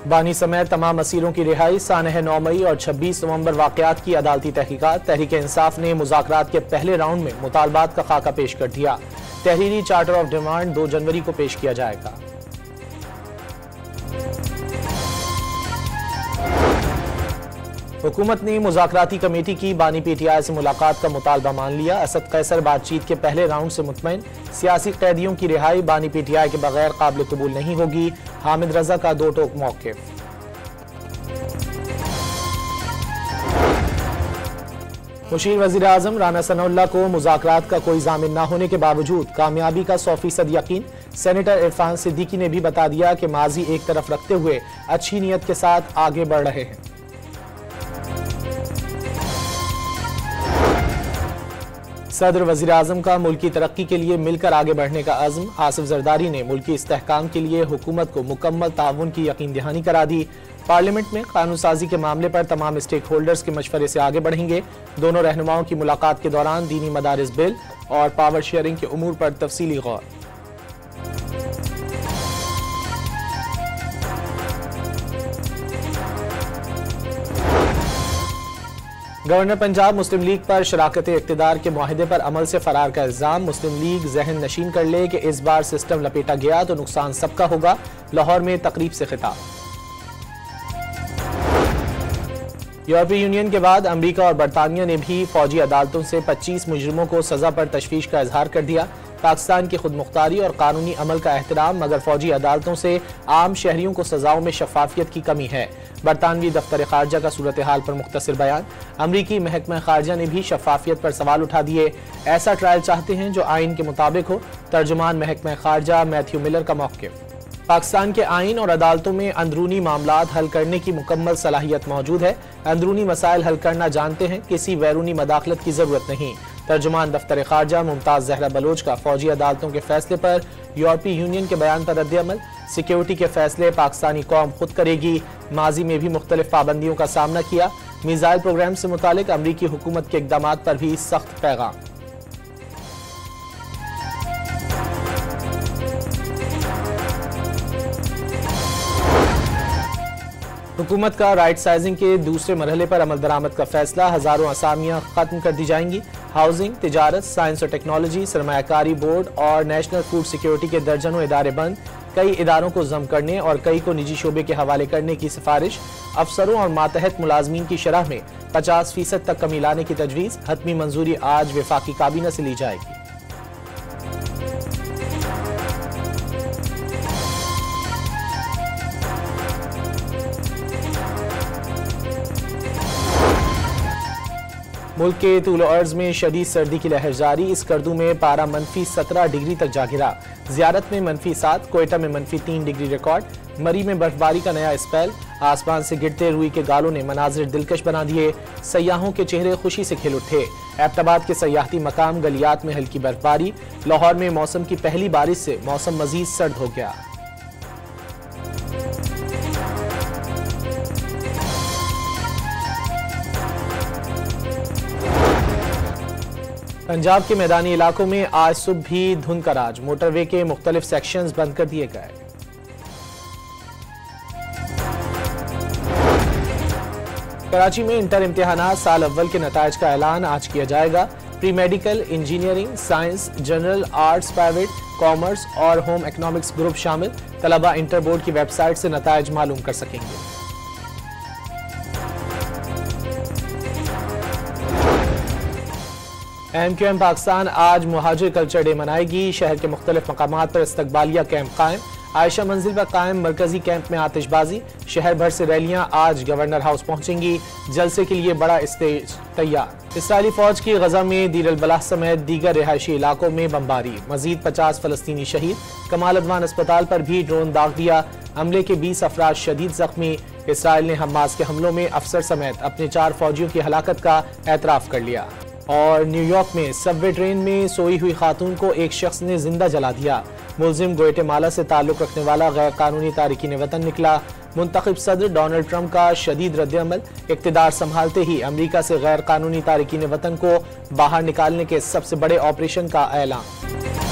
बानी समेत तमाम असीरों की रिहाई, सानह 9 मई और 26 नवंबर वाकयात की अदालती तहकीकात। तहरीक इंसाफ ने मुज़ाकरात के पहले राउंड में मुतालबात का खाका पेश कर दिया। तहरीरी चार्टर ऑफ डिमांड 2 जनवरी को पेश किया जाएगा। हुकूमत ने मुज़ाकराती कमेटी की बानी पीटीआई से मुलाकात का मुतालबा मान लिया। असद कैसर बातचीत के पहले राउंड से मुतमईन। सियासी कैदियों की रिहाई बानी पीटीआई के बगैर काबिल कबूल नहीं होगी। हामिद रजा का 2 टोक मौक़िफ़। मुशीर वज़ीर आज़म राना सनाउल्लाह को मुज़ाकरात का कोई ज़ामिन न होने के बावजूद कामयाबी का 100% यकीन। सेनेटर इरफान सिद्दीकी ने भी बता दिया कि माजी एक तरफ रखते हुए अच्छी नीयत के साथ आगे बढ़ रहे हैं। सदर वज़ीर आज़म का मुल्की तरक्की के लिए मिलकर आगे बढ़ने का अज़्म। आसिफ जरदारी ने मुल्की इस्तेहकाम के लिए हुकूमत को मुकम्मल ताउन की यकीन दहानी करा दी। पार्लियामेंट में कानून साजी के मामले पर तमाम स्टेक होल्डर्स के मशवरे से आगे बढ़ेंगे। दोनों रहनुमाओं की मुलाकात के दौरान दीनी मदारिस बिल और पावर शेयरिंग के उमूर पर तफसीली गौर। गवर्नर पंजाब मुस्लिम लीग पर शराकत इक़्तिदार के मुआहिदे पर अमल से फरार का इल्ज़ाम। मुस्लिम लीग जहन नशीन कर ले कि इस बार सिस्टम लपेटा गया तो नुकसान सबका होगा। लाहौर में तकरीब से खिताब। यूरोपीय यूनियन के बाद अमरीका और बरतानिया ने भी फौजी अदालतों से 25 मुजरिमों को सजा पर तशवीश का इजहार कर दिया। पाकिस्तान की खुद मुख्तारी और कानूनी अमल का एहतराम, मगर फौजी अदालतों से आम शहरियों को सजाओं में शफाफियत की कमी है। बरतानवी दफ्तर खारजा का सूरत हाल पर मुख्तसर बयान। अमरीकी महकमा खारजा ने भी शफाफियत पर सवाल उठा दिए। ऐसा ट्रायल चाहते हैं जो आइन के मुताबिक हो। तर्जुमान महकमा खारजा मैथ्यू मिलर का मौक़िफ़। पाकिस्तान के आइन और अदालतों में अंदरूनी मामलात हल करने की मुकम्मल सलाहियत मौजूद है। अंदरूनी मसाइल हल करना जानते हैं, किसी बैरूनी मदाखलत की जरूरत नहीं। तर्जुमान दफ्तर खारजा मुमताज जहरा बलोच का फौजी अदालतों के फैसले पर यूरोपीय यूनियन के बयान पर रद्द-ए-अमल। सिक्योरिटी के फैसले पाकिस्तानी कौम खुद करेगी। माजी में भी मुख्तलिफ पाबंदियों का सामना किया। मिसाइल प्रोग्राम से मुतालिक अमरीकी हुकूमत के इक़दामात पर भी सख्त पैगाम। हुकूमत का राइट साइजिंग के दूसरे मरहले पर अमल दरामद का फैसला। हजारों असामियां खत्म कर दी जाएंगी। हाउसिंग, तिजारत, साइंस और टेक्नोलॉजी, सरमायाकारी बोर्ड और नेशनल फूड सिक्योरिटी के दर्जनों इदारे बंद। कई इदारों को जम करने और कई को निजी शोबे के हवाले करने की सिफारिश। अफसरों और मातहत मुलाजमीन की शरह में 50% तक कमी लाने की तजवीज़। हतमी मंजूरी आज वफाकी काबीना से ली जाएगी। मुल्क के तूल अर्ज में शदीद सर्दी की लहर जारी। इस कर्दू में पारा -17 डिग्री तक जा गिरा। ज़ियारत में -7, कोयटा में -3 डिग्री रिकॉर्ड। मरी में बर्फबारी का नया स्पेल। आसमान से गिरते रुई के गालों ने मनाजिर दिलकश बना दिए। सयाहों के चेहरे खुशी से खिल उठे। एबटाबाद के सयाहती मकाम गलियात में हल्की बर्फबारी। लाहौर में मौसम की पहली बारिश से मौसम मजीद सर्द हो गया। पंजाब के मैदानी इलाकों में आज सुबह भी धुंध का राज। मोटरवे के मुख्तलिफ सेक्शंस बंद कर दिए गए। कराची में इंटर इम्तिहानात साल अव्वल के नताइज का ऐलान आज किया जाएगा। Pre medical, engineering, science, general, arts, private, commerce और होम इकोनॉमिक्स ग्रुप शामिल। तलबा इंटर बोर्ड की वेबसाइट से नताइज मालूम कर सकेंगे। MQM पाकिस्तान आज मुहाजिर कल्चर डे मनाएगी। शहर के मुख्तलिफ मकामात पर इस्तकबालिया कैंप कायम। आयशा मंजिल पर कायम मरकजी कैंप में आतिशबाजी। शहर भर से रैलियां आज गवर्नर हाउस पहुंचेंगी। जलसे के लिए बड़ा स्टेज तैयार। इसराइली फौज की गजा में दीर अल बलाह समेत दीगर रिहायशी इलाकों में बमबारी। मजीद 50 फलस्तीनी शहीद। कमाल अदवान अस्पताल पर भी ड्रोन दाग दिया। हमले के 20 अफराद शदीद जख्मी। इसराइल ने हमास के हमलों में अफसर समेत अपने 4 फौजियों की हलाकत का एतराफ कर लिया। और न्यूयॉर्क में सबवे ट्रेन में सोई हुई खातून को एक शख्स ने जिंदा जला दिया। मुलजिम ग्वाटेमाला से ताल्लुक रखने वाला गैर कानूनी तारिकीन वतन निकला। मुंतखब सदर डोनाल्ड ट्रंप का शदीद रद्द-ए-अमल। इक़्तिदार संभालते ही अमरीका से गैर कानूनी तारिकीन वतन को बाहर निकालने के सबसे बड़े ऑपरेशन का ऐलान।